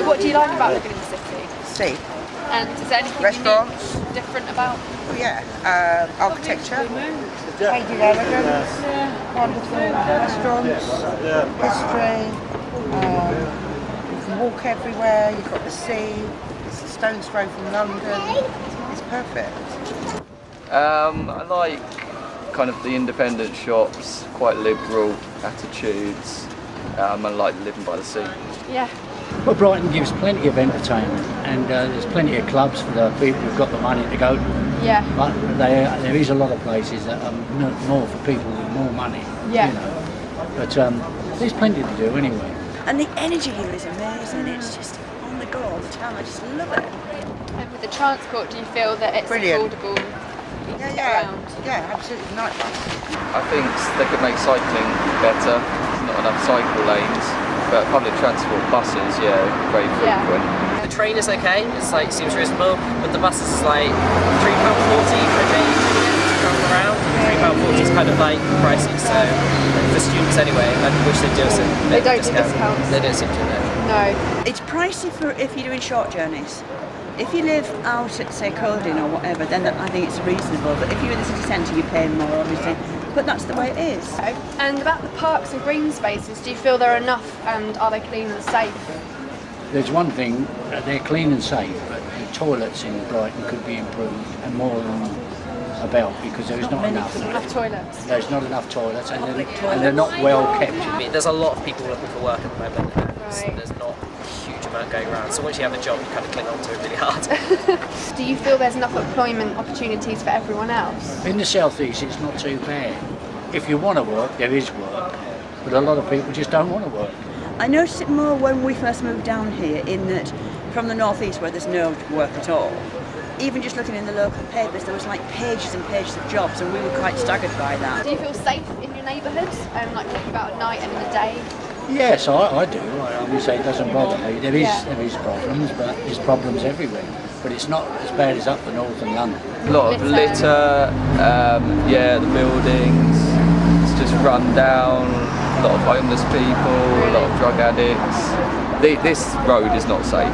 What do you like about living in the city? Safe. And is there anything Restaurants. unique, different about? Oh, yeah. Architecture. Faded elegance. Wonderful restaurants. History. You can walk everywhere. You've got the sea. It's a stone's throw from London. It's perfect. I like kind of the independent shops, quite liberal attitudes. I like living by the sea. Yeah. Well, Brighton gives plenty of entertainment, and there's plenty of clubs for the people who've got the money to go to. Yeah. But there is a lot of places that are more for people with more money. Yeah. You know. But there's plenty to do anyway. And the energy here is amazing. It's just on the go all the time. I just love it. And with the transport, do you feel that it's Brilliant. affordable? Yeah, absolutely. Night bus. I think they could make cycling better. There's not enough cycle lanes, but public transport, buses, very frequent. The train is okay, it's like seems reasonable, but the bus is like £3.40 for a day to travel around. £3.40 is kind of like pricey, so for students anyway, I wish they'd do us a They don't do discount. discounts. They don't seem to, no. No. It's pricey for if you're doing short journeys. If you live out at, say, Colding or whatever, then I think it's reasonable. But if you're in the city centre, you're paying more, obviously. But that's the way it is. And about the parks and green spaces, do you feel there are enough, and are they clean and safe? There's one thing, they're clean and safe, but the toilets in Brighton could be improved and more about, because there is not enough. Enough toilets? There's not enough toilets, and they're not well kept. I mean, there's a lot of people looking for work at the moment, and Right. there's not a huge amount going around. So once you have a job, you kind of cling on to it really hard. Do you feel there's enough employment opportunities for everyone else? In the southeast, it's not too bad. If you want to work, there is work, but a lot of people just don't want to work. I noticed it more when we first moved down here, in that from the northeast where there's no work at all, even just looking in the local papers, there was like pages and pages of jobs, and we were quite staggered by that. Do you feel safe in your neighbourhood? Like walking about at night and in the day? Yes, I do. I would say it doesn't bother me. There is problems, but there's problems everywhere. But it's not as bad as up the north in London. A lot of litter, the buildings, it's just run down, a lot of homeless people, a lot of drug addicts. This road is not safe,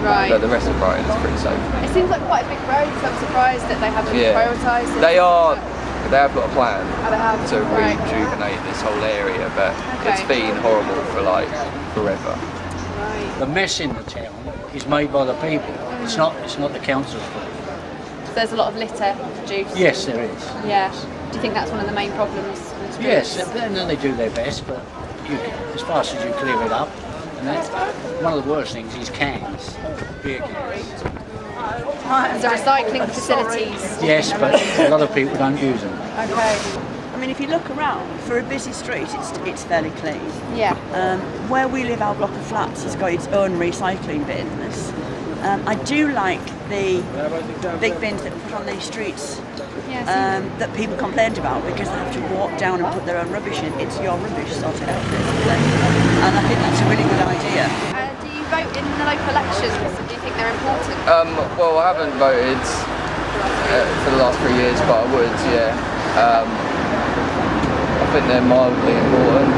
Right. but the rest of Brighton is pretty safe. It seems like quite a big road, so I'm surprised that they haven't prioritised it. They have got a plan Oh, they have? to Right. rejuvenate this whole area, but it's Okay. been horrible for like forever. Right. The mess in the town is made by the people. It's not the council's fault. So there's a lot of litter produced? Yes, there is. Yeah. Do you think that's one of the main problems in the streets? Yes, and then they do their best, but as fast as you clear it up, and one of the worst things is cans, beer cans. Is there recycling facilities? Yes, but a lot of people don't use them. Okay. I mean, if you look around, for a busy street, it's fairly clean. Yeah. Where we live, our block of flats has got its own recycling bins. I do like the big bins that are put on these streets that people complained about, because they have to walk down and put their own rubbish in. It's your rubbish, sort it out, basically. And I think that's a really good idea. Do you vote in the local elections? Do you think they're important? Well, I haven't voted for the last 3 years, but I would, I think they're mildly important.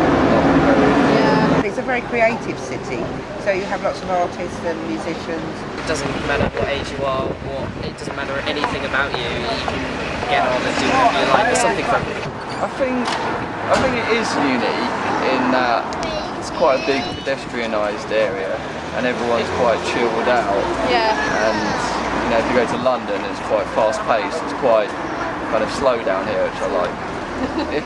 It's a very creative city, so you have lots of artists and musicians. It doesn't matter what age you are, it doesn't matter anything about you. You can get on and do whatever you like. There's something for everything. I think it is unique in that it's quite a big pedestrianised area, and everyone's quite chilled out. Yeah. And if you go to London, it's quite fast paced. It's quite kind of slow down here, which I like.